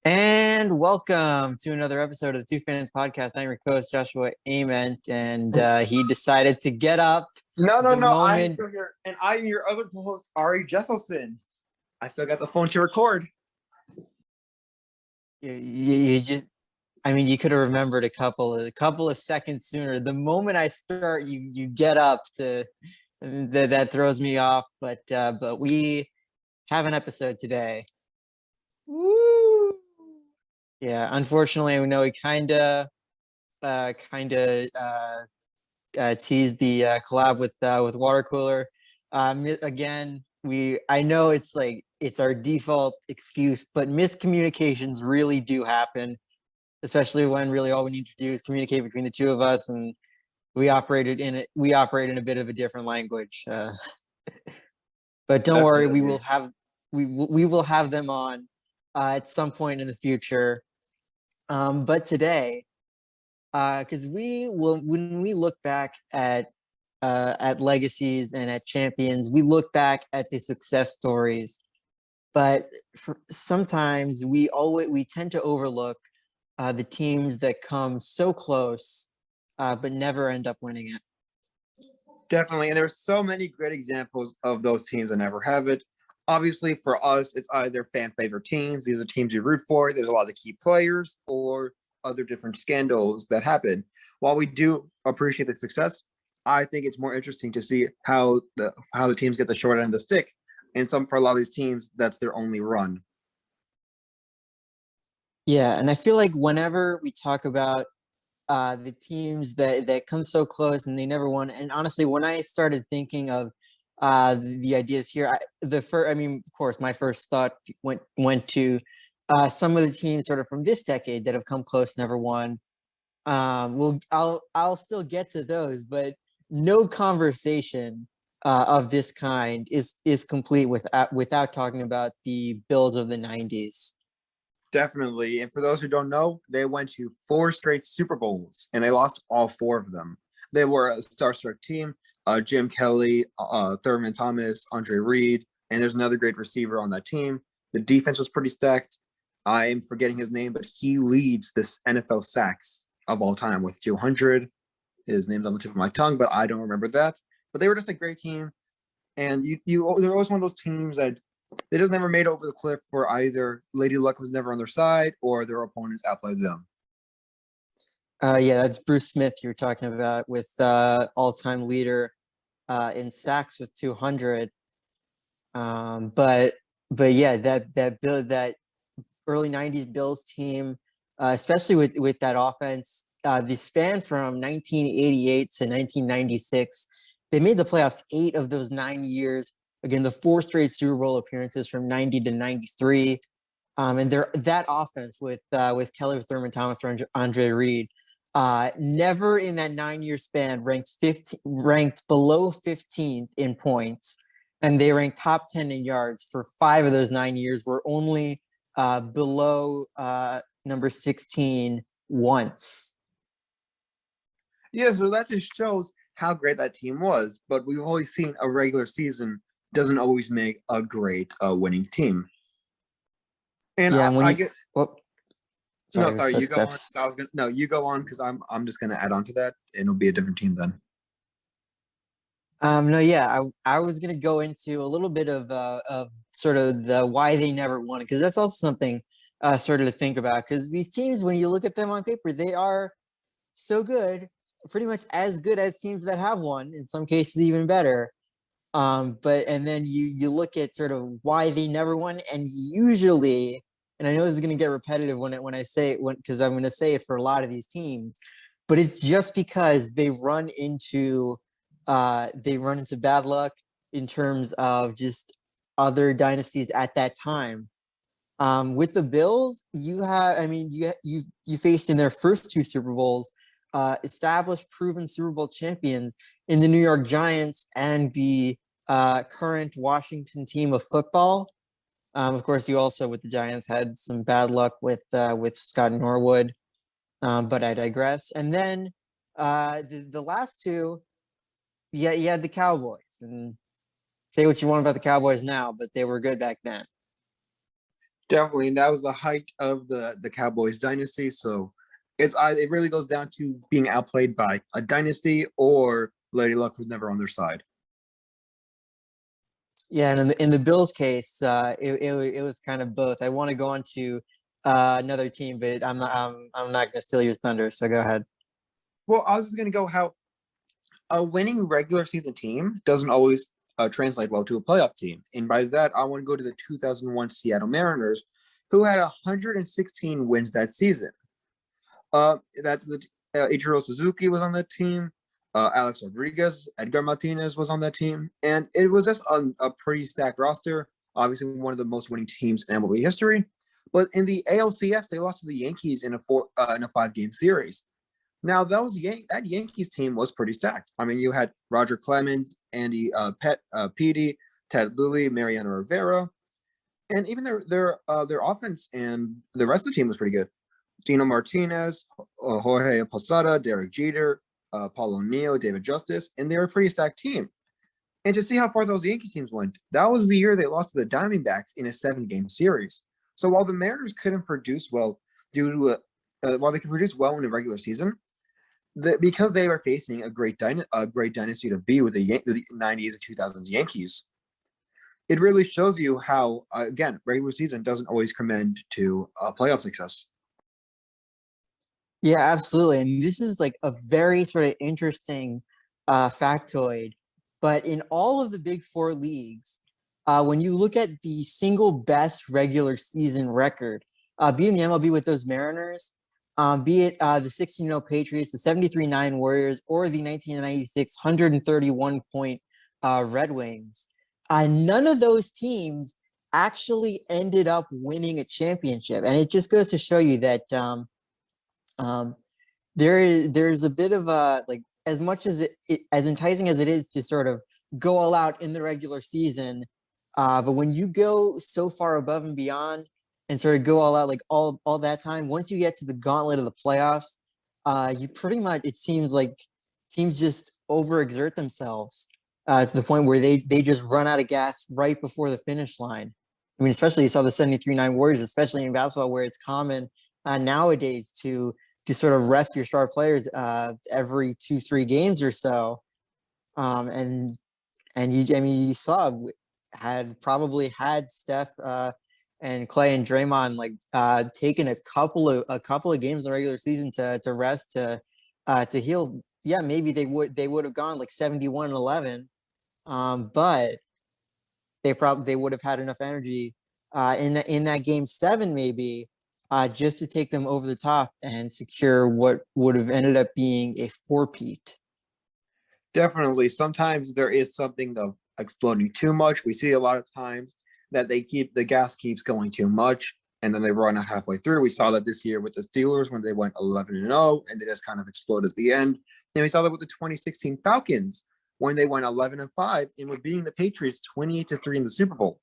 And welcome to another episode of the Two Fans Podcast. I'm your co-host Joshua Ament, and he decided to get up the No. I'm moment. still here, and I'm your other co-host, Ari Jesselson. I still got the phone to record. You just, I mean, you could have remembered a couple of seconds sooner. The moment I start, you get up to that throws me off. But we have an episode today. Woo! Yeah, unfortunately, we know we kind of teased the collab with Water Cooler. Again, I know it's our default excuse, but miscommunications really do happen, especially when really all we need to do is communicate between the two of us, and we operate in a bit of a different language. But don't worry, we will have them on at some point in the future. But today, because when we look back at legacies and at champions, we look back at the success stories, but sometimes we tend to overlook the teams that come so close but never end up winning it. Definitely, and there's so many great examples of those teams that never have it. Obviously, for us, it's either fan favorite teams. These are teams you root for. There's a lot of key players, or other different scandals that happen. While we do appreciate the success, I think it's more interesting to see how the teams get the short end of the stick. And for a lot of these teams, that's their only run. Yeah, and I feel like whenever we talk about the teams that come so close and they never won, and honestly, when I started thinking of the ideas here, of course, my first thought went to some of the teams sort of from this decade that have come close, never won. I'll still get to those, but no conversation of this kind is complete without talking about the Bills of the 90s. Definitely. And for those who don't know, they went to 4 straight Super Bowls and they lost all 4 of them. They were a star-struck team. Jim Kelly, Thurman Thomas, Andre Reed, and there's another great receiver on that team. The defense was pretty stacked. I am forgetting his name, but he leads this NFL sacks of all time with 200. His name's on the tip of my tongue, but I don't remember that. But they were just a great team. And they're always one of those teams that they just never made over the cliff, for either Lady Luck was never on their side or their opponents outplayed them. Yeah, that's Bruce Smith you're talking about, with all-time leader in sacks with 200. But yeah, that early 90s Bills team, especially with that offense, the span from 1988 to 1996, they made the playoffs 8 of those 9 years. Again, the 4 straight Super Bowl appearances from 90 to 93. And that offense with Kelly, Thurman Thomas, or Andre Reed, never in that 9-year span ranked below 15th in points, and they ranked top 10 in yards for 5 of those 9 years. Were only below number 16 once. Yeah, so that just shows how great that team was. But we've always seen a regular season doesn't always make a great winning team. And yeah, sorry, you go on. You go on, because I'm just gonna add on to that, and it'll be a different team then. No, yeah, I was gonna go into a little bit of sort of the why they never won, because that's also something sort of to think about. Because these teams, when you look at them on paper, they are so good, pretty much as good as teams that have won. In some cases, even better. And then you look at sort of why they never won, and usually, and I know this is going to get repetitive when I say it, because I'm going to say it for a lot of these teams, but it's just because they run into bad luck in terms of just other dynasties at that time. With the Bills, you faced in their first 2 Super Bowls established, proven Super Bowl champions in the New York Giants and the current Washington team of football. Of course, you also, with the Giants, had some bad luck with Scott Norwood, but I digress. And then the last 2, you had the Cowboys. And say what you want about the Cowboys now, but they were good back then. Definitely, and that was the height of the Cowboys dynasty. So it really goes down to being outplayed by a dynasty or Lady Luck was never on their side. Yeah, and in the Bills case, it was kind of both. I want to go on to another team, but I'm not gonna steal your thunder. So go ahead. Well, I was just gonna go how a winning regular season team doesn't always translate well to a playoff team, and by that I want to go to the 2001 Seattle Mariners, who had 116 wins that season. That's the Ichiro Suzuki was on that team. Alex Rodriguez, Edgar Martinez was on that team, and it was just a pretty stacked roster. Obviously, one of the most winning teams in MLB history. But in the ALCS, they lost to the Yankees in a 5-game series. Now, that Yankees team was pretty stacked. I mean, you had Roger Clemens, Andy Petey, Ted Lilly, Mariano Rivera, and even their offense and the rest of the team was pretty good. Dino Martinez, Jorge Posada, Derek Jeter, Paul O'Neill, David Justice, and they were a pretty stacked team. And to see how far those Yankees teams went, that was the year they lost to the Diamondbacks in a 7-game series. So while the Mariners couldn't produce well while they could produce well in the regular season, because they were facing a great dynasty to be with the 90s and 2000s Yankees, it really shows you how, again, regular season doesn't always commend to playoff success. Yeah, absolutely. And this is like a very sort of interesting factoid. But in all of the big four leagues, when you look at the single best regular season record, be it in the MLB with those Mariners, be it the 16-0 Patriots, the 73-9 Warriors, or the 1996 131 point Red Wings, none of those teams actually ended up winning a championship. And it just goes to show you that um, there's a bit of a like as much as as enticing as it is to sort of go all out in the regular season, but when you go so far above and beyond and sort of go all out like all that time, once you get to the gauntlet of the playoffs, you pretty much it seems like teams just overexert themselves to the point where they just run out of gas right before the finish line. I mean, especially you saw the 73-9 Warriors, especially in basketball, where it's common nowadays to sort of rest your star players every 2-3 games or so. And you saw probably had Steph and Clay and Draymond like taken a couple of games in the regular season to rest to heal. Yeah, maybe they would have gone like 71-11, but they would have had enough energy in that game 7 maybe just to take them over the top and secure what would have ended up being a four-peat. Definitely. Sometimes there is something of exploding too much. We see a lot of times that the gas keeps going too much and then they run out halfway through. We saw that this year with the Steelers when they went 11-0 and they just kind of exploded at the end. And we saw that with the 2016 Falcons when they went 11-5 and were beating the Patriots 28-3 in the Super Bowl.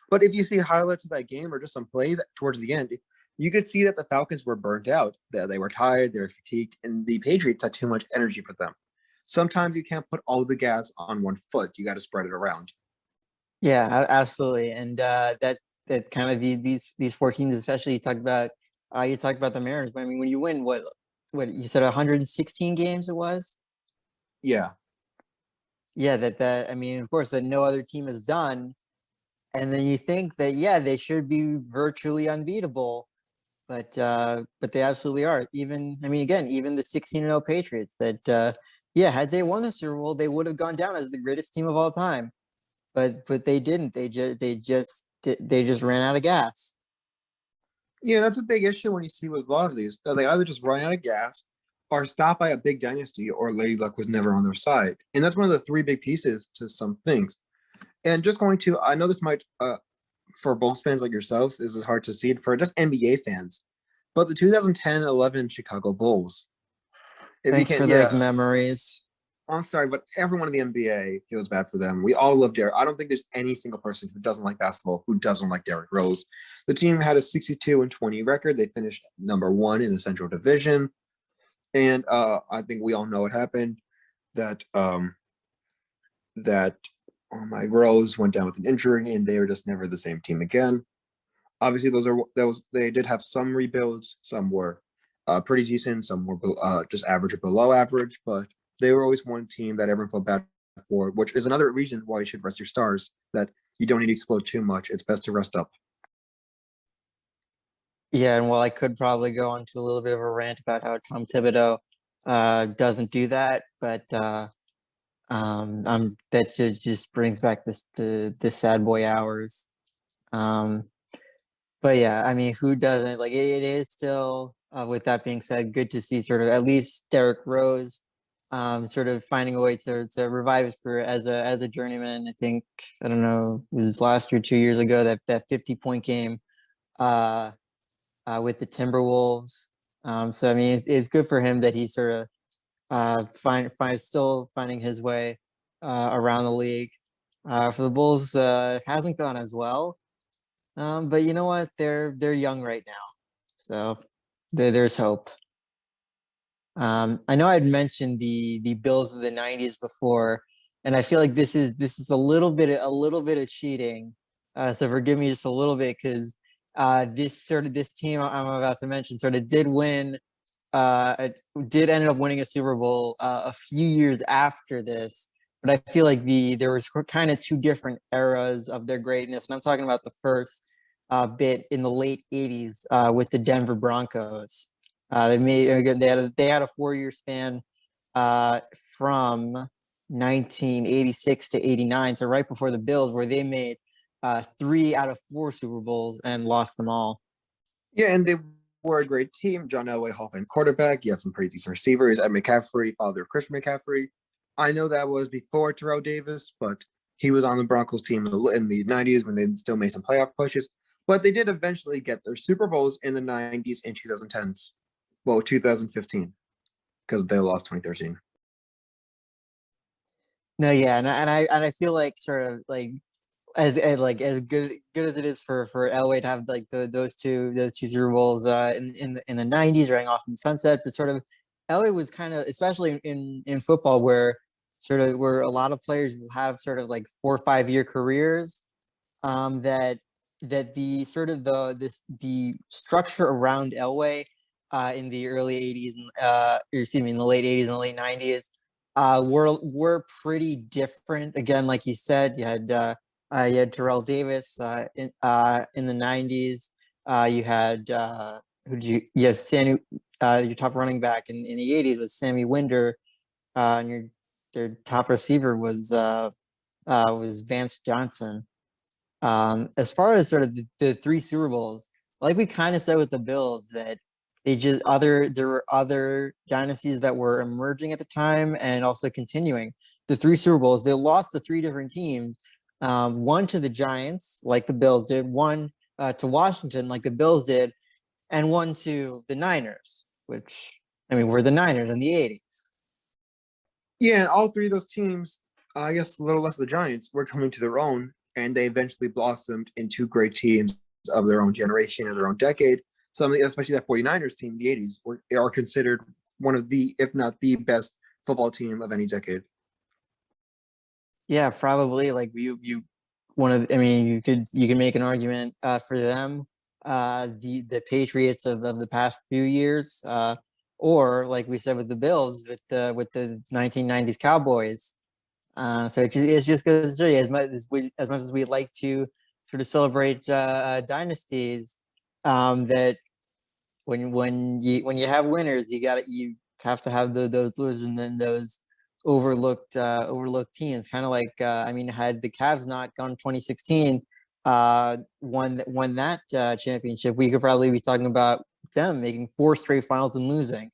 But if you see highlights of that game or just some plays towards the end, you could see that the Falcons were burnt out, that they were tired, they were fatigued, and the Patriots had too much energy for them. Sometimes you can't put all the gas on one foot. You got to spread it around. Yeah, absolutely. And that kind of these four teams, especially you talk about the Mariners. But I mean, when you win what you said 116 games it was? Yeah. Yeah, that I mean, of course, that no other team has done. And then you think that yeah, they should be virtually unbeatable, but they absolutely are. Even I mean, again, even the 16-0 Patriots that yeah, had they won the Super Bowl, they would have gone down as the greatest team of all time. But they didn't. They just ran out of gas. Yeah, that's a big issue when you see with a lot of these. They either just run out of gas or stopped by a big dynasty or Lady Luck was never on their side. And that's one of the three big pieces to some things. And just going to, I know this might, for Bulls fans like yourselves, this is hard to see. For just NBA fans, but the 2010-11 Chicago Bulls, it Thanks became, for yeah, those memories. I'm sorry, but everyone in the NBA feels bad for them. We all love Derrick. I don't think there's any single person who doesn't like basketball who doesn't like Derrick Rose. The team had a 62-20 record. They finished number 1 in the Central Division, and I think we all know what happened. That Rose went down with an injury, and they were just never the same team again. Obviously, those they did have some rebuilds. Some were pretty decent. Some were just average or below average. But they were always one team that everyone felt bad for, which is another reason why you should rest your stars. That you don't need to explode too much. It's best to rest up. Yeah, and while I could probably go on to a little bit of a rant about how Tom Thibodeau doesn't do that, but that just brings back the sad boy hours. Um, but yeah, I mean, who doesn't like it is still with that being said, good to see sort of at least Derrick Rose sort of finding a way to revive his career as a journeyman. I think I don't know, it was last year, 2 years ago, that 50-point game uh with the Timberwolves. So I mean, it's good for him that he's sort of still finding his way around the league. For the Bulls, it hasn't gone as well. But you know what? They're young right now, so there's hope. I know I'd mentioned the Bills of the '90s before, and I feel like this is a little bit of cheating. So forgive me just a little bit because this team I'm about to mention sort of did win it did end up winning a Super Bowl a few years after this, but I feel like there was kind of two different eras of their greatness, and I'm talking about the first bit in the late '80s with the Denver Broncos. They made again they had a 4 year span uh, from 1986 to '89, so right before the Bills, where they made 3 out of 4 Super Bowls and lost them all. Yeah, and they were a great team. John Elway, Hall of Fame quarterback. He had some pretty decent receivers. Ed McCaffrey, father of Christian McCaffrey. I know that was before Terrell Davis, but he was on the Broncos team in the '90s when they still made some playoff pushes. But they did eventually get their Super Bowls in the '90s and 2010s. Well, 2015, because they lost 2013. No, yeah, and I feel like sort of like as good as it is for Elway to have like those two Super Bowls in the '90s running off in the sunset, but sort of Elway was kind of especially in football where a lot of players will have sort of like 4 or 5 year careers that the sort of the structure around Elway in the early '80s and or excuse me in the late '80s and the late '90s were pretty different. Again, like you said, you had Terrell Davis in the '90s. You had who did you? Yes, Sammy. Your top running back in the '80s was Sammy Winder, and their top receiver was Vance Johnson. As far as sort of the 3 Super Bowls, like we kind of said with the Bills, that there were other dynasties that were emerging at the time and also continuing. The 3 Super Bowls, they lost to 3 different teams. One to the Giants, like the Bills did, one to Washington, like the Bills did, and one to the Niners, which I mean, were the Niners in the '80s. Yeah, and all three of those teams, I guess a little less the Giants, were coming to their own, and they eventually blossomed into great teams of their own generation and their own decade. Some, especially that 49ers team in the '80s, are considered one of the, if not the best football team of any decade. Yeah, probably. Like you one of I mean, you can make an argument for them, the Patriots of the past few years, or like we said with the Bills with the 1990s Cowboys. So it's just goes to show you as much as we like to sort of celebrate dynasties, that when you have winners, you have to have those losers and then those overlooked teams. Kind of like I mean, had the Cavs not gone 2016, won that championship, we could probably be talking about them making 4 straight finals and losing.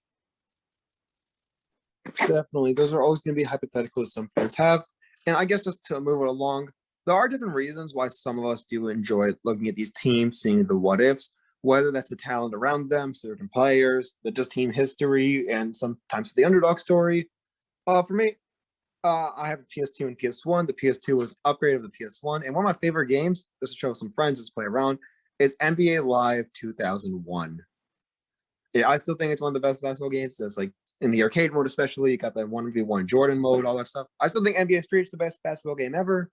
Definitely. Those are always going to be hypotheticals some fans have. And I guess just to move it along, there are different reasons why some of us do enjoy looking at these teams, seeing the what ifs, whether that's the talent around them, certain players, the just team history, and sometimes the underdog story. For me, I have a PS2 and PS1. The PS2 was an upgrade of the PS1. And one of my favorite games, just to show some friends, just play around, is NBA Live 2001. Yeah, I still think it's one of the best basketball games. That's like in the arcade mode, especially. You got that 1v1 Jordan mode, all that stuff. I still think NBA Street's the best basketball game ever,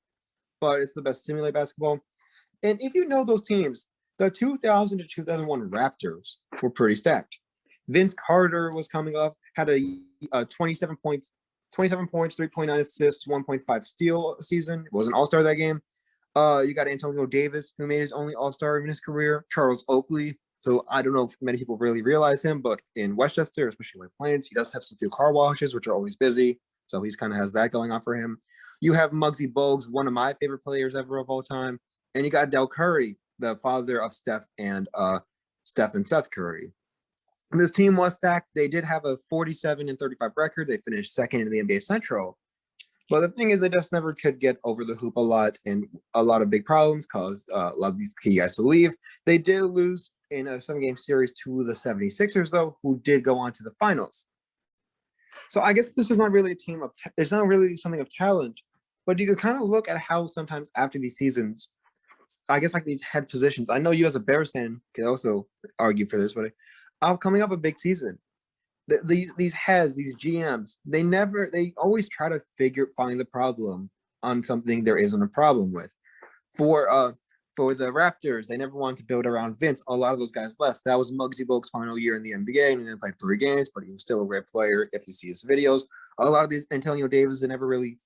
but it's the best simulated basketball. And if you know those teams, The 2000 to 2001 Raptors were pretty stacked. Vince Carter was coming off, had a 27 points, 3.9 assists, 1.5 steal season. Was an all-star that game. You got Antonio Davis, who made his only all-star in his career. Charles Oakley, who I don't know if many people really realize him, but in Westchester, especially White Plains, he does have some few car washes, which are always busy. So he's kind of has that going on for him. You have Muggsy Bogues, one of my favorite players ever of all time. And you got Del Curry, the father of Steph and Seth Curry. This team was stacked. They did have a 47-35 record. They finished second in the NBA Central. But the thing is, they just never could get over the hoop a lot, and a lot of big problems caused a lot of these key guys to leave. They did lose in a 7-game series to the 76ers, though, who did go on to the finals. So I guess this is not really a team of it's not really something of talent, but you could kind of look at how sometimes after these seasons, I guess like these head positions. I know you as a Bears fan can also argue for this, but coming up a big season, these heads, these GMs, they always try to find the problem on something there isn't a problem with. For the Raptors, they never wanted to build around Vince. A lot of those guys left. That was Muggsy Bogues' final year in the NBA, and he didn't play 3 games, but he was still a great player if you see his videos. A lot of these Antonio Davis, they never really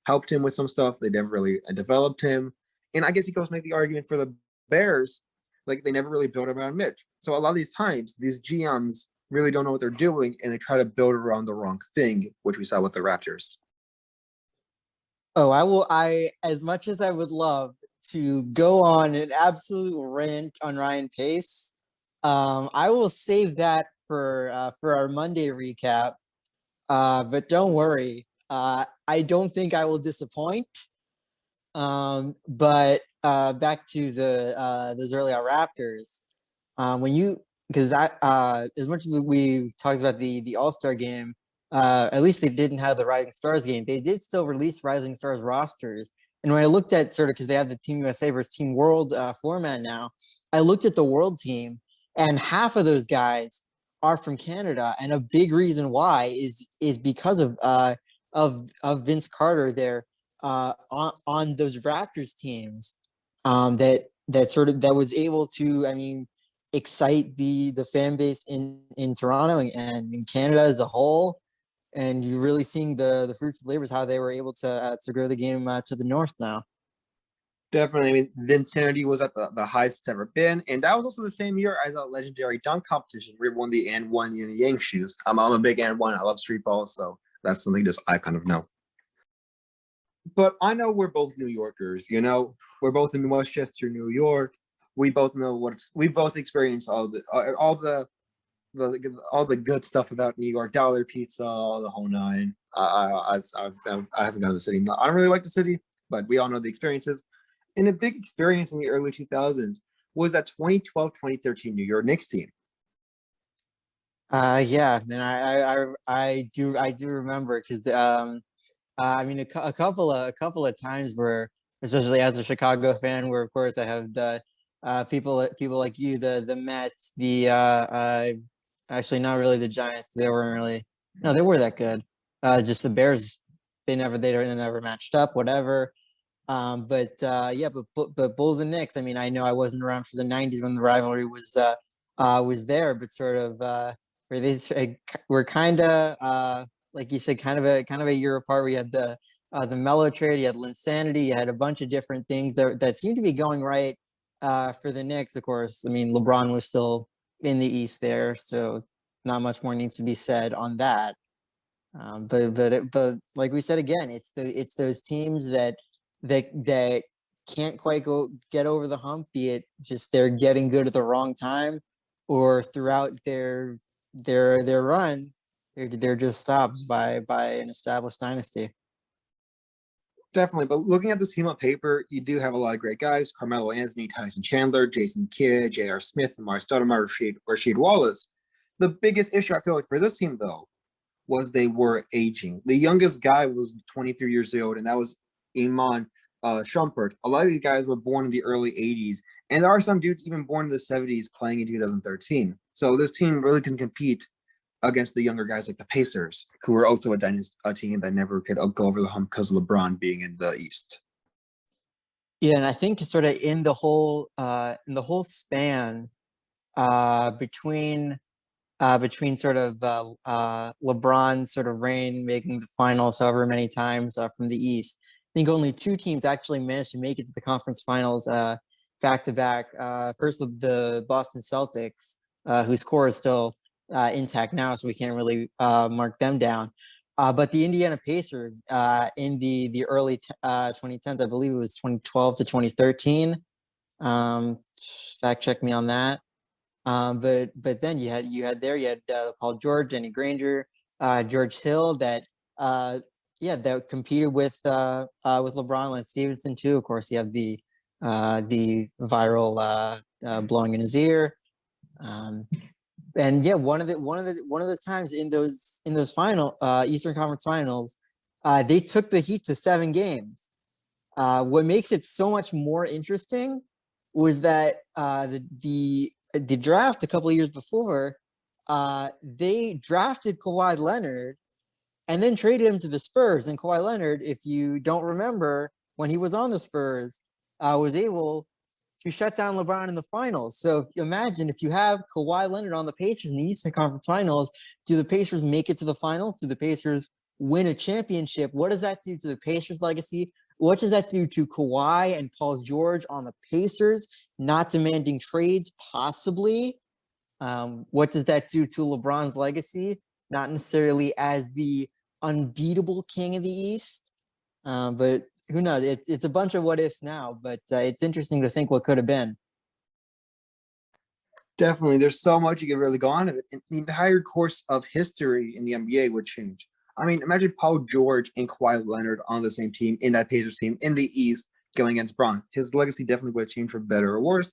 helped him with some stuff. They never really developed him. And I guess you can make the argument for the Bears, like they never really built around Mitch. So a lot of these times, these GMs really don't know what they're doing, and they try to build around the wrong thing, which we saw with the Raptors. Oh, as much as I would love to go on an absolute rant on Ryan Pace, I will save that for our Monday recap. But don't worry, I don't think I will disappoint. But back to those earlier Raptors, because as much as we talked about the All-Star game, at least they didn't have the Rising Stars game. They did still release Rising Stars rosters. And when I looked at sort of, because they have the Team USA versus Team World format now, I looked at the World team, and half of those guys are from Canada, and a big reason why is because of Vince Carter there on those Raptors teams, that was able to, I mean, excite the fan base in Toronto and in Canada as a whole. And you're really seeing the fruits of labors, how they were able to grow the game to the north now. Definitely. I mean, Vincenity was at the highest it's ever been. And that was also the same year as a legendary dunk competition. We won the and one Yin and Yang shoes. I'm a big and one. I love street ball. So that's something just I kind of know. But I know we're both New Yorkers, you know, we're both in Westchester, New York. We both know we both experienced all the good stuff about New York, dollar pizza, all the whole nine. I haven't gone to the city. I don't really like the city, but we all know the experiences. And a big experience in the early 2000s was that 2012-2013 New York Knicks team. Yeah, man, I do remember, because I mean, a couple of times where, especially as a Chicago fan, where of course I have the people like you, the Mets, actually not really the Giants, because they weren't really, no, they were that good. Just the Bears, they never matched up, whatever. But yeah, but Bulls and Knicks. I mean, I know I wasn't around for the '90s when the rivalry was there, but sort of where they were kind of like you said, kind of a year apart. We had the Melo trade, you had Linsanity, you had a bunch of different things that seemed to be going right for the Knicks. Of course, I mean, LeBron was still in the East there, so not much more needs to be said on that. But like we said again, it's those teams that can't quite get over the hump, be it just they're getting good at the wrong time, or throughout their run, they're just stopped by an established dynasty. Definitely, but looking at this team on paper, you do have a lot of great guys: Carmelo Anthony, Tyson Chandler, Jason Kidd, J.R. Smith, Amari Stoudemire, Rasheed Wallace. The biggest issue I feel like for this team, though, was they were aging. The youngest guy was 23 years old, and that was Iman Shumpert. A lot of these guys were born in the early 80s, and there are some dudes even born in the 70s playing in 2013. So this team really can compete against the younger guys like the Pacers, who were also a team that never could go over the hump because of LeBron being in the East. Yeah, and I think sort of in the whole span between between sort of LeBron's sort of reign, making the finals however many times from the East. I think only two teams actually managed to make it to the conference finals back to back. First, the Boston Celtics, whose core is still intact now, so we can't really mark them down. But the Indiana Pacers in the early 2010s, I believe it was 2012 to 2013. Fact check me on that. But then you had Paul George, Danny Granger, George Hill that that competed with LeBron, Lance Stevenson too. Of course, you have the viral blowing in his ear. And yeah, one of those times in those final Eastern Conference Finals, they took the Heat to 7 games. What makes it so much more interesting was that the draft a couple of years before, they drafted Kawhi Leonard and then traded him to the Spurs. And Kawhi Leonard, if you don't remember, when he was on the Spurs, was able to shut down LeBron in the finals. So imagine if you have Kawhi Leonard on the Pacers in the Eastern Conference Finals, do the Pacers make it to the finals? Do the Pacers win a championship? What does that do to the Pacers' legacy? What does that do to Kawhi and Paul George on the Pacers, not demanding trades, possibly? What does that do to LeBron's legacy? Not necessarily as the unbeatable king of the East, but who knows? It's a bunch of what ifs now, but it's interesting to think what could have been. Definitely, there's so much you could really go on of it. And the entire course of history in the NBA would change. I mean, imagine Paul George and Kawhi Leonard on the same team in that Pacers team in the East going against Bron. His legacy definitely would have changed for better or worse.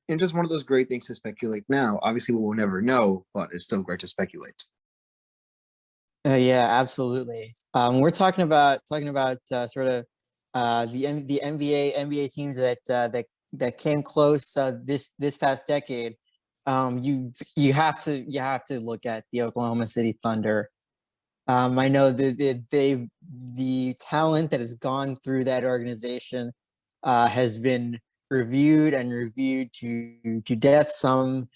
And just one of those great things to speculate now. Obviously, we will never know, but it's still great to speculate. Yeah, absolutely. We're talking about sort of the NBA teams that came close this past decade. You have to look at the Oklahoma City Thunder. I know the talent that has gone through that organization has been reviewed and reviewed to death. Some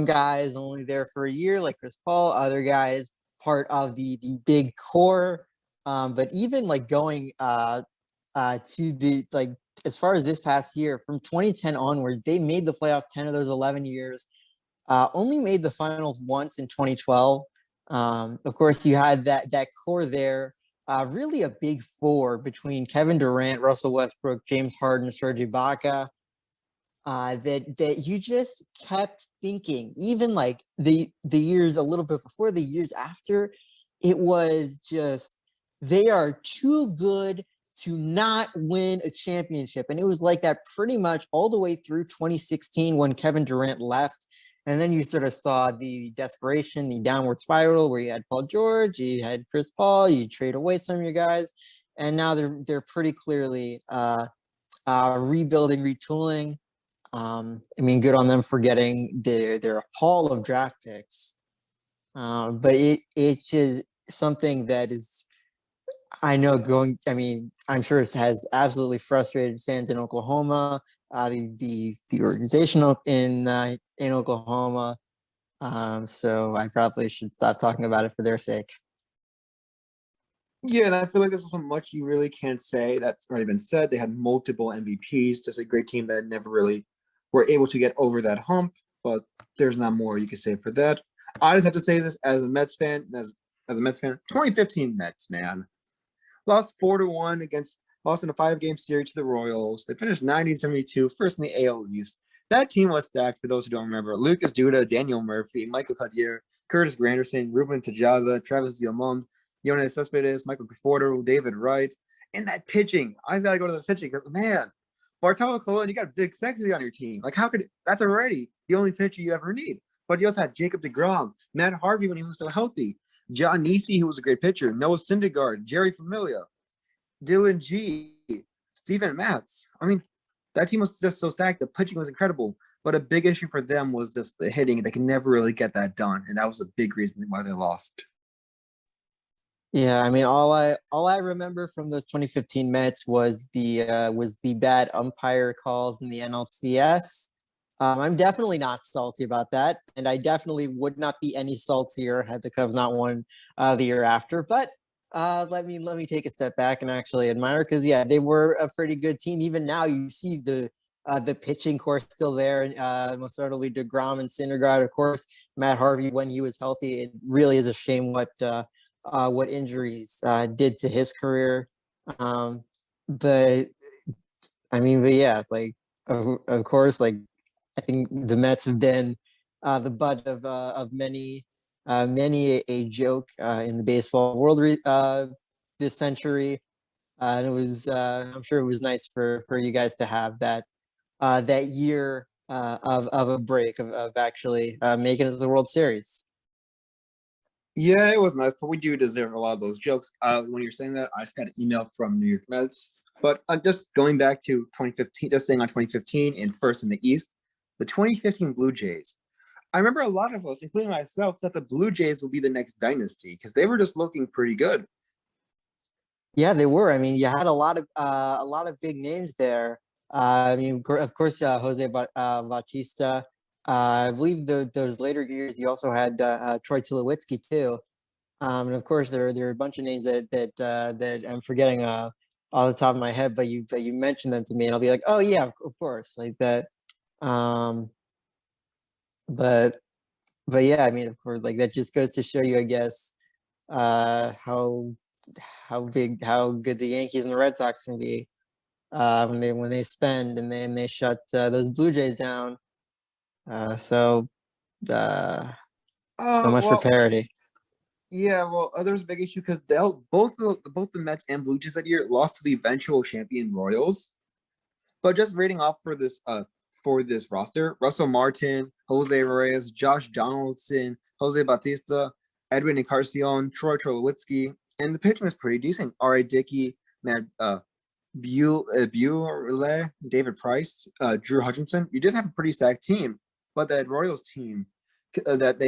guys only there for a year, like Chris Paul. Other guys part of the big core. But even like going to the like as far as this past year, from 2010 onward, they made the playoffs 10 of those 11 years. Only made the finals once in 2012. Of course, you had that core there. Really a big four between Kevin Durant, Russell Westbrook, James Harden, Serge Ibaka. That you just kept thinking, even like the years a little bit before, the years after, it was just they are too good to not win a championship. And it was like that pretty much all the way through 2016 when Kevin Durant left. And then you sort of saw the desperation, the downward spiral where you had Paul George, you had Chris Paul, you trade away some of your guys. And now they're pretty clearly rebuilding, retooling. I mean, good on them for getting their haul of draft picks. But it's just something that is, I know going. I mean, I'm sure it has absolutely frustrated fans in Oklahoma, the organization in Oklahoma. So I probably should stop talking about it for their sake. Yeah, and I feel like there's so much you really can't say that's already been said. They had multiple MVPs, just a great team that never really were able to get over that hump, but there's not more you can say for that. I just have to say this as a Mets fan, as a Mets fan, 2015 Mets, man. Lost 4-1 lost in a 5-game series to the Royals. They finished 90-72, first in the AL East. That team was stacked, for those who don't remember. Lucas Duda, Daniel Murphy, Michael Cadier, Curtis Granderson, Ruben Tejada, Travis Diamond, Yones Cespedes, Michael Conforto, David Wright. And that pitching. I just got to go to the pitching because, man, Bartolo Colon, you got Big Sexy on your team. Like, how could that's already the only pitcher you ever need. But you also had Jacob deGrom, Matt Harvey when he was still healthy, John Nisi, who was a great pitcher, Noah Syndergaard, Jerry Familia, Dylan G, Steven Matz. I mean, that team was just so stacked. The pitching was incredible. But a big issue for them was just the hitting. They could never really get that done. And that was a big reason why they lost. Yeah, I mean, all I remember from those 2015 Mets was the bad umpire calls in the NLCS. I'm definitely not salty about that, and I definitely would not be any saltier had the Cubs not won the year after. But let me take a step back and actually admire, because yeah, they were a pretty good team. Even now, you see the pitching core still there, most notably DeGrom and Syndergaard. Of course, Matt Harvey when he was healthy. It really is a shame what injuries did to his career. Um, but I mean, but yeah, like of course, like I think the Mets have been the butt of many a joke in the baseball world this century. And it was I'm sure it was nice for you guys to have that year of a break of actually making it to the World Series. Yeah, it was nice, but we do deserve a lot of those jokes. When you're saying that, I just got an email from New York Mets. But just going back to 2015, just staying on 2015 and first in the East, the 2015 Blue Jays. I remember a lot of us, including myself, thought the Blue Jays would be the next dynasty because they were just looking pretty good. Yeah, they were. I mean, you had a lot of big names there. I mean, of course, Bautista. I believe those later years, you also had Troy Tulowitzki too. And of course, there are a bunch of names that I'm forgetting off the top of my head, but you mentioned them to me, and I'll be like, oh yeah, of course, like that. Um, but but yeah, I mean, of course, like that just goes to show you, I guess, uh, how how good the Yankees and the Red Sox can be when they spend and they shut those Blue Jays down. So uh, so much for Well, parity. yeah, well, there's a big issue because both the Mets and Blue Jays that year lost to the eventual champion Royals. But just rating off for this roster, Russell Martin, Jose Reyes, Josh Donaldson, Jose Bautista, Edwin Encarnacion, Troy Tulowitzki, and the pitching was pretty decent. R.A. Dickey, Matt Bueller, David Price, Drew Hutchinson. You did have a pretty stacked team, but that Royals team that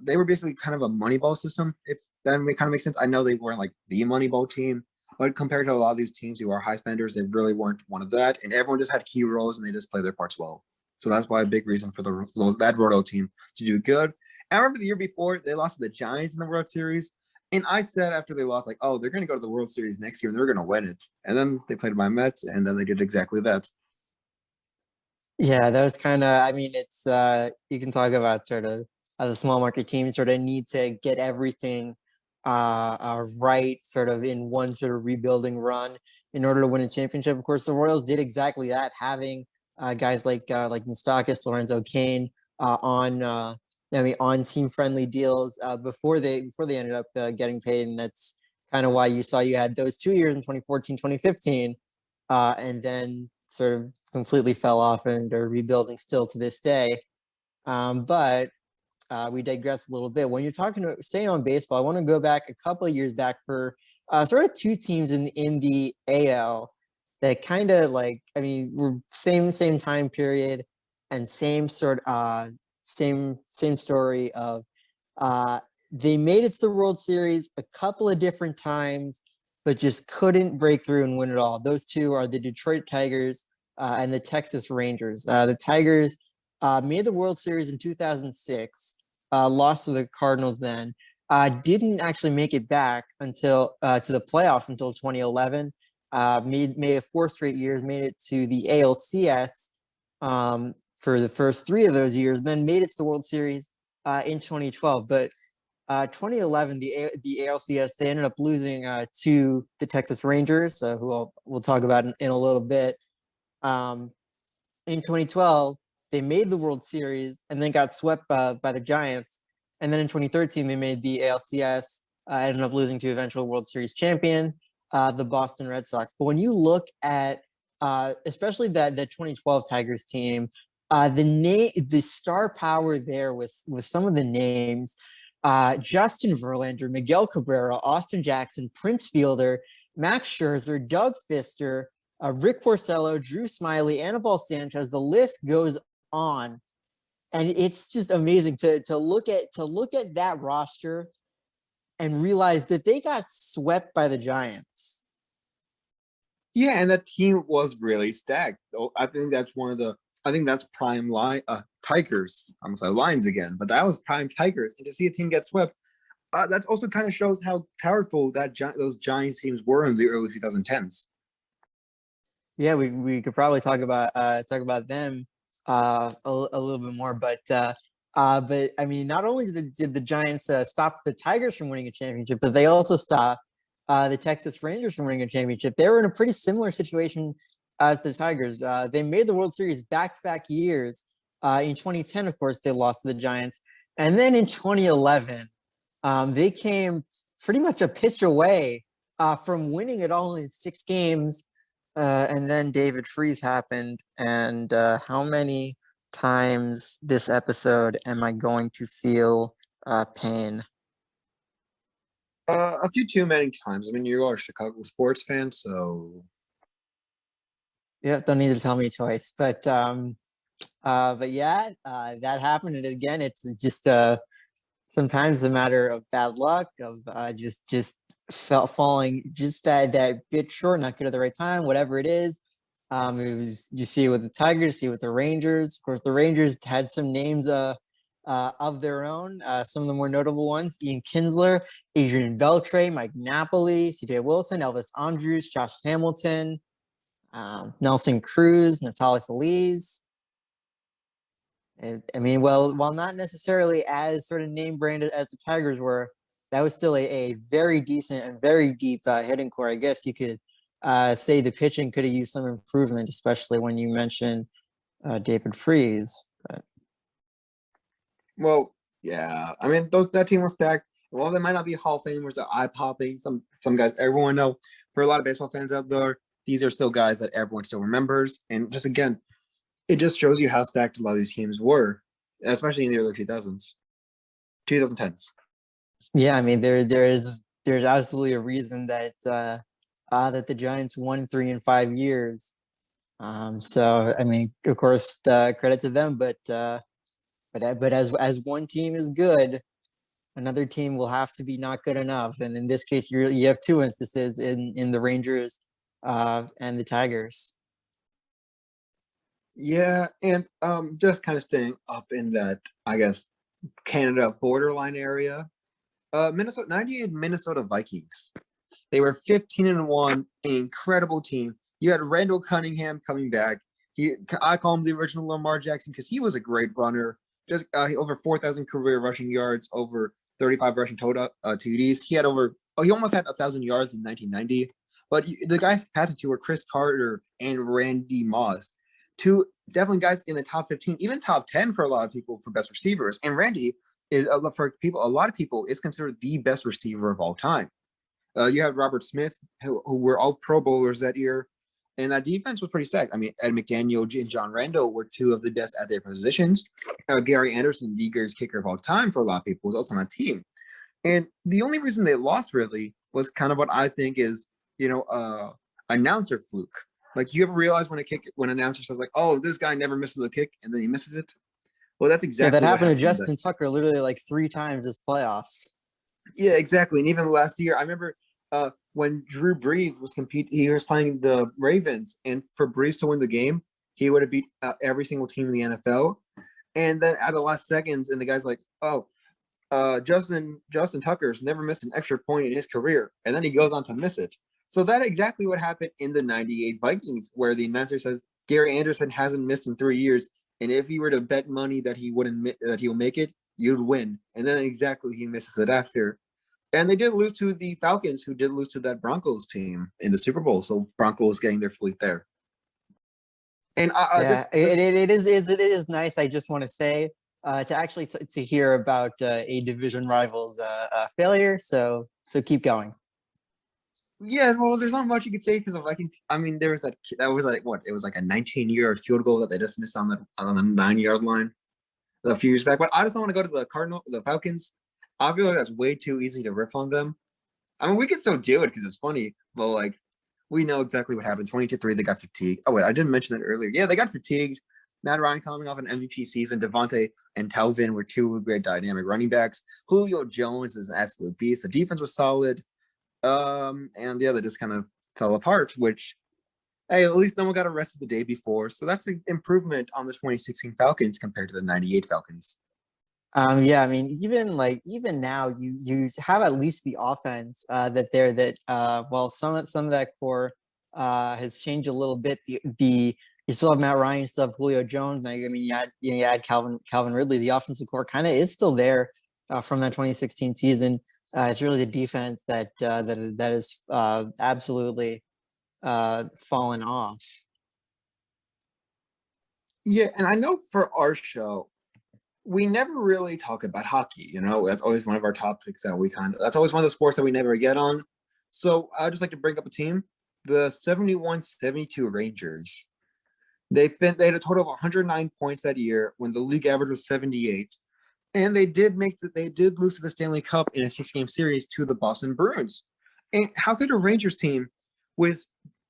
they were basically kind of a Moneyball system. If that kind of makes sense. I know they weren't like the Moneyball team, but compared to a lot of these teams who are high spenders, they really weren't one of that. And everyone just had key roles and they just played their parts well. So that's why a big reason for that Royal team to do good. And I remember the year before they lost to the Giants in the World Series. And I said after they lost, like, oh, they're going to go to the World Series next year and they're going to win it. And then they played my Mets and then they did exactly that. Yeah, that was kind of, I mean, it's you can talk about sort of as a small market team sort of need to get everything right sort of in one sort of rebuilding run in order to win a championship. Of course, the Royals did exactly that, having guys like Moustakas, Lorenzo Cain I mean, on team friendly deals before they ended up getting paid, and that's kind of why you had those 2 years in 2014, 2015, and then sort of completely fell off and are rebuilding still to this day. But we digress a little bit. When you're talking about staying on baseball, I want to go back a couple of years back for sort of two teams in the AL that kind of like, I mean, we're same time period and same story of uh, they made it to the World Series a couple of different times, but just couldn't break through and win it all. Those two are the Detroit Tigers and the Texas Rangers. The Tigers made the World Series in 2006, lost to the Cardinals then. Didn't actually make it back until to the playoffs until 2011. Made it 4 straight years, made it to the ALCS for the first three of those years, then made it to the World Series in 2012. But 2011, the ALCS, they ended up losing to the Texas Rangers, who we'll talk about in a little bit. Um, in 2012, they made the World Series and then got swept by the Giants. And then in 2013, they made the ALCS, ended up losing to eventual World Series champion, the Boston Red Sox. But when you look at, especially the 2012 Tigers team, the star power there with some of the names, Justin Verlander, Miguel Cabrera, Austin Jackson, Prince Fielder, Max Scherzer, Doug Fister, Rick Porcello, Drew Smiley, Anibal Sanchez. The list goes on, and it's just amazing to look at that roster and realized that they got swept by the Giants. Yeah, and that team was really stacked. I think that's I think that's prime line Tigers. I'm gonna say Lions again, but that was prime Tigers. And to see a team get swept, that also kind of shows how powerful those Giants teams were in the early 2010s. Yeah, we could probably talk about them a little bit more, but I mean, not only did the Giants stop the Tigers from winning a championship, but they also stopped the Texas Rangers from winning a championship. They were in a pretty similar situation as the Tigers. They made the World Series back-to-back years. In 2010, of course, they lost to the Giants, and then in 2011, they came pretty much a pitch away from winning it all in 6 games. And then David Freeze happened. And how many times this episode am I going to feel pain? A few too many times. I mean, you are a Chicago sports fan, so Yeah, don't need to tell me twice. But yeah, that happened. And again, it's just sometimes a matter of bad luck, of just felt falling just that bit short, not good at the right time, whatever it is. It was, you see it with the Tigers, see it with the Rangers. Of course, the Rangers had some names of their own. Some of the more notable ones: Ian Kinsler, Adrian Beltre, Mike Napoli, C.J. Wilson, Elvis Andrews, Josh Hamilton, Nelson Cruz, Natalie Feliz. I mean, well, while not necessarily as sort of name branded as the Tigers were, that was still a very decent and very deep hitting core. I guess you could say the pitching could have used some improvement, especially when you mentioned David Freeze. But well, yeah. I mean, that team was stacked. Well, they might not be Hall of Famers, they're eye popping. Some guys everyone know. For a lot of baseball fans out there, these are still guys that everyone still remembers. And just again, it just shows you how stacked a lot of these teams were, especially in the early 2010s. yeah, I mean, there's absolutely a reason that that the Giants won 3 and 5 years. So I mean, of course, the credit to them, but as one team is good, another team will have to be not good enough. And in this case, you have 2 instances in the Rangers and the Tigers. Yeah, and just kind of staying up in that, I guess, Canada borderline area. Minnesota 98 Minnesota Vikings. They were 15-1, an incredible team. You had Randall Cunningham coming back. I call him the original Lamar Jackson because he was a great runner. Just over 4,000 career rushing yards, over 35 rushing total TDs. He almost had 1,000 yards in 1990. But the guys passing to were Chris Carter and Randy Moss, two definitely guys in the top 15, even top 10 for a lot of people for best receivers. And Randy is a lot of people is considered the best receiver of all time. You have Robert Smith, who were all Pro Bowlers that year, and that defense was pretty stacked. I mean, Ed McDaniel and John Randall were two of the best at their positions. Gary Anderson, the greatest kicker of all time for a lot of people, was also on that team. And the only reason they lost really was kind of what I think is, announcer fluke. Like, you ever realize when an announcer says like, "Oh, this guy never misses a kick," and then he misses it? Well, that's Yeah, exactly that what happened to happened. Justin Tucker literally like 3 times this playoffs. Yeah, exactly. And even last year, I remember when Drew Brees he was playing the Ravens, and for Brees to win the game, he would have beat every single team in the NFL. And then at the last seconds, and the guy's like, "Oh, Justin Tucker's never missed an extra point in his career," and then he goes on to miss it. So that's exactly what happened in the '98 Vikings, where the announcer says Gary Anderson hasn't missed in 3 years, and if you were to bet money that he'll make it, you'd win. And then exactly he misses it after. And they did lose to the Falcons, who did lose to that Broncos team in the Super Bowl. So Broncos getting their fleet there. And Yeah, it is nice. I just want to say to actually to hear about a division rival's failure. So keep going. yeah, well, there's not much you could say because of Vikings. I mean, there was that was like what? It was like a 19-yard field goal that they just missed on the 9-yard line a few years back. But I just don't want to go to the Falcons. I feel like that's way too easy to riff on them. I mean, we can still do it because it's funny, but like we know exactly what happened. 20-3, they got fatigued. Oh wait, I didn't mention that earlier. Yeah, they got fatigued. Matt Ryan coming off an MVP season. Devontae and Telvin were two great dynamic running backs. Julio Jones is an absolute beast. The defense was solid. And yeah, they just kind of fell apart, which, hey, at least no one got arrested the day before. So that's an improvement on the 2016 Falcons compared to the 98 Falcons. Yeah, I mean, even now, you have at least the offense well, some of that core has changed a little bit. The You still have Matt Ryan, you still have Julio Jones. Now, I mean, you add Calvin Ridley. The offensive core kind of is still there from that 2016 season. It's really the defense that is absolutely fallen off. Yeah, and I know for our show, we never really talk about hockey. That's always one of our topics that's always one of the sports that we never get on. So I'd just like to bring up a team, the 71-72 Rangers. They had a total of 109 points that year when the league average was 78. And they did lose to the Stanley Cup in a 6-game series to the Boston Bruins. And how could a Rangers team with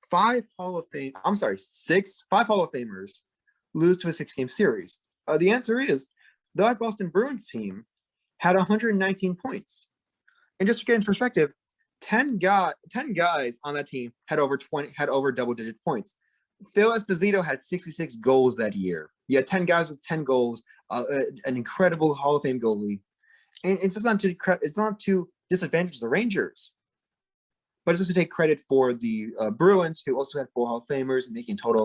five Hall of Famers lose to a 6-game series? The answer is that Boston Bruins team had 119 points. And just to get into perspective, 10 guys on that team had over double-digit points. Phil Esposito had 66 goals that year. You had 10 guys with 10 goals, an incredible Hall of Fame goalie. And it's not to disadvantage the Rangers, but it's just to take credit for the Bruins, who also had 4 Hall of Famers, making a total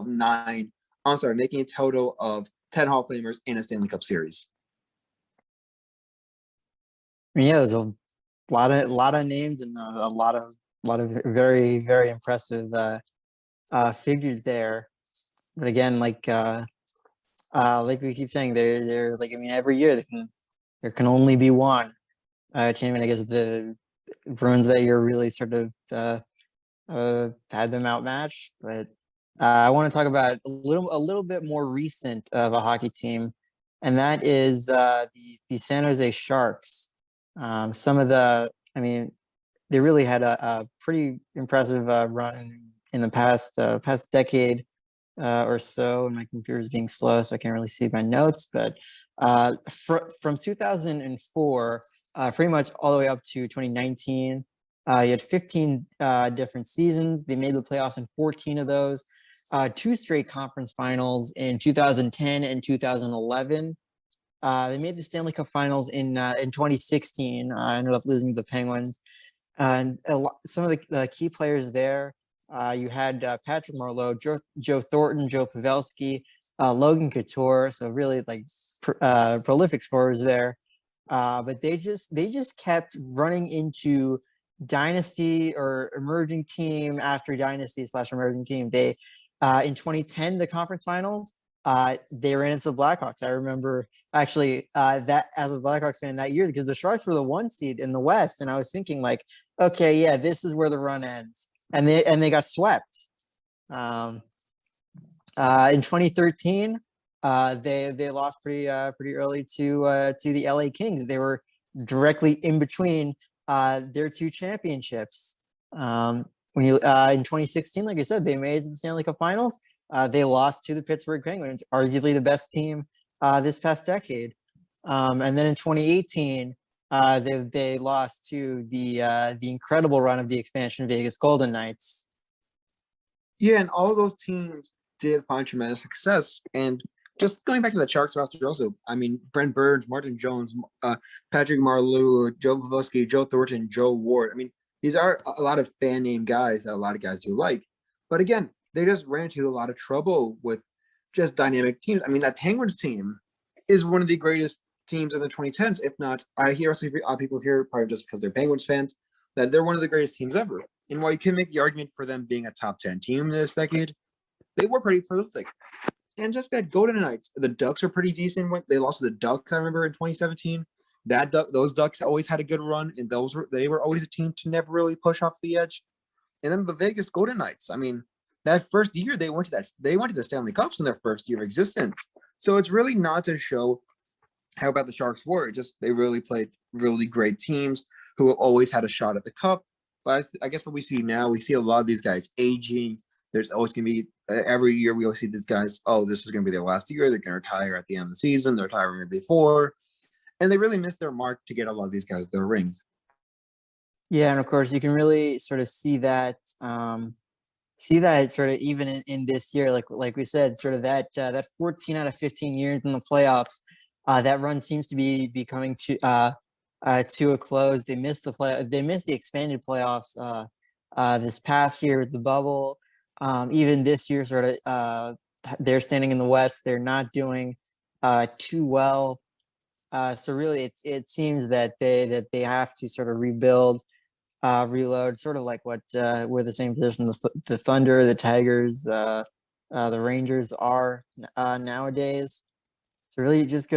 of 10 Hall of Famers in a Stanley Cup series. Yeah, there's a lot of names and a lot of very, very impressive figures there. But again, like we keep saying, they're like, I mean, every year there can only be one champion. I guess the Bruins that year really sort of had them outmatched. But I want to talk about a little bit more recent of a hockey team, and that is the San Jose Sharks. I mean, they really had a pretty impressive run in the past decade or so, and my computer is being slow, so I can't really see my notes. But from 2004, pretty much all the way up to 2019, you had 15 different seasons. They made the playoffs in 14 of those. 2 straight conference finals in 2010 and 2011. They made the Stanley Cup Finals in 2016. Ended up losing to the Penguins. And some of the key players there, you had Patrick Marleau, Joe Thornton, Joe Pavelski, Logan Couture. So really like prolific scorers there. But they just kept running into dynasty or emerging team after dynasty / emerging team. They in 2010, the conference finals, they ran into the Blackhawks. I remember actually that as a Blackhawks fan that year, because the Sharks were the 1 seed in the West, and I was thinking like, okay, yeah, this is where the run ends, and they got swept. In 2013, they lost pretty early to the LA Kings. They were directly in between their 2 championships. When you in 2016, like I said, they made it to the Stanley Cup Finals. They lost to the Pittsburgh Penguins, arguably the best team this past decade. And then in 2018, they lost to the incredible run of the expansion Vegas Golden Knights. Yeah, and all those teams did find tremendous success. And just going back to the Sharks roster also, I mean, Brent Burns, Martin Jones, Patrick Marleau, Joe Pavelski, Joe Thornton, Joe Ward. I mean, these are a lot of fan name guys that a lot of guys do like. But again, they just ran into a lot of trouble with just dynamic teams. I mean, that Penguins team is one of the greatest teams in the 2010s, if not, I hear people here, probably just because they're Penguins fans, that they're one of the greatest teams ever. And while you can make the argument for them being a top 10 team this decade, they were pretty prolific. And just that Golden Knights, the Ducks are pretty decent. They lost to the Ducks, I remember, in 2017. Those Ducks always had a good run, and they were always a team to never really push off the edge. And then the Vegas Golden Knights, I mean, that first year they went to the Stanley Cups in their first year of existence. So it's really not to show how bad the Sharks were. Just they really played really great teams who always had a shot at the cup. But I guess what we see now, we see a lot of these guys aging, There's always going to be every year we always see these guys. Oh, this is going to be their last year. They're going to retire at the end of the season. They're retiring before, and they really missed their mark to get a lot of these guys their ring. Yeah, and of course you can really sort of see that sort of even in this year, like we said, sort of that 14 out of 15 years in the playoffs, that run seems to be coming to a close. They missed the expanded playoffs this past year with the bubble. Even this year, sort of they're standing in the West. They're not doing too well. So really, it seems that they have to sort of rebuild, reload, sort of like what we're the same position the Thunder, the Tigers, the Rangers are nowadays. So really, it just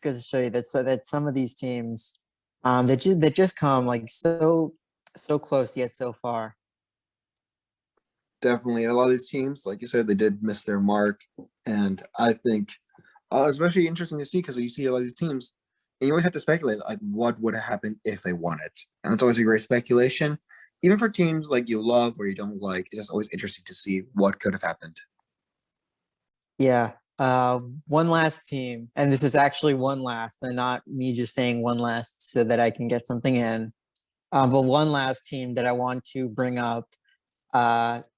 goes to show you that some of these teams, that just come like so close yet so far. Definitely, a lot of these teams, like you said, they did miss their mark, and I think especially interesting to see because you see a lot of these teams, and you always have to speculate like what would have happened if they won it, and it's always a great speculation, even for teams like you love or you don't like. It's just always interesting to see what could have happened. Yeah. One last team, and this is actually one last, and not me just saying one last so that I can get something in. But one last team that I want to bring up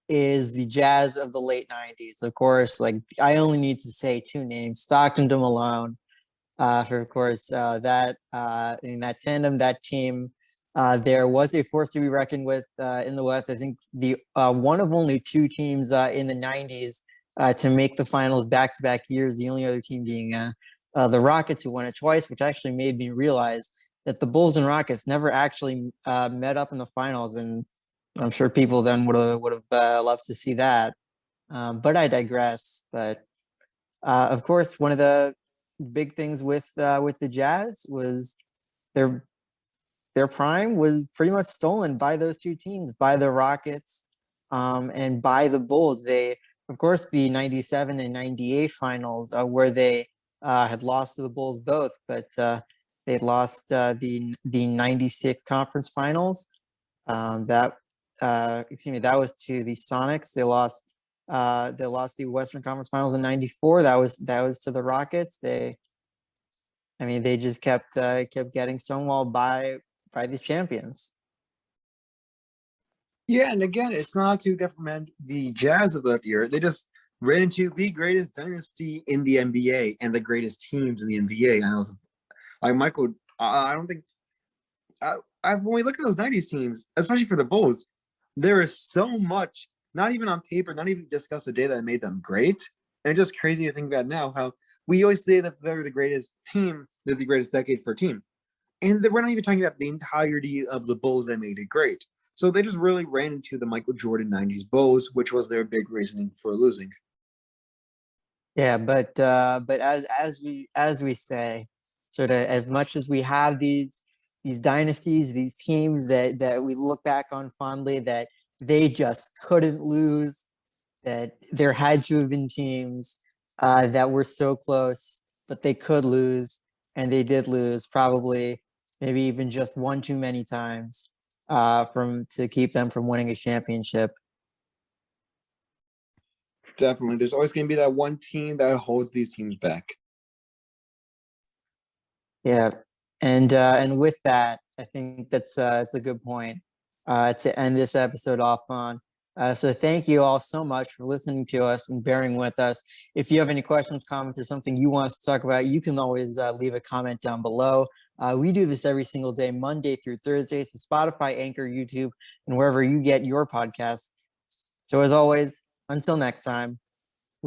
is the Jazz of the late 90s. Of course, like I only need to say two names, Stockton to Malone. For of course that in that tandem, that team, there was a force to be reckoned with in the West. I think the one of only two teams in the 90s to make the finals back-to-back years, the only other team being the Rockets, who won it twice, which actually made me realize that the Bulls and Rockets never actually met up in the finals, and I'm sure people then would have loved to see that. But I digress. But of course, one of the big things with the Jazz was their prime was pretty much stolen by those two teams, by the Rockets, and by the Bulls. They, of course, the 97 and 98 finals, where they had lost to the Bulls both, but they lost the 96 conference finals. That was to the Sonics. They lost the Western Conference Finals in '94. That was to the Rockets. They just kept getting stonewalled by the champions. Yeah, and again, it's not to recommend the Jazz of that year. They just ran into the greatest dynasty in the NBA and the greatest teams in the NBA. And I was like, Michael, I don't think when we look at those 90s teams, especially for the Bulls, there is so much, not even on paper, not even discuss the day that made them great. And it's just crazy to think about now how we always say that they're the greatest team, they're the greatest decade for a team. And we're not even talking about the entirety of the Bulls that made it great. So they just really ran into the Michael Jordan 90s Bulls, which was their big reasoning for losing. Yeah, but as we say, sort of as much as we have these dynasties, these teams that we look back on fondly, that they just couldn't lose, that there had to have been teams that were so close, but they could lose, and they did lose, probably maybe even just one too many times to keep them from winning a championship. Definitely. There's always going to be that one team that holds these teams back. Yeah. And with that, I think that's a good point to end this episode off on. So thank you all so much for listening to us and bearing with us. If you have any questions, comments, or something you want us to talk about, you can always leave a comment down below. We do this every single day, Monday through Thursday, so Spotify, Anchor, YouTube, and wherever you get your podcasts. So as always, until next time,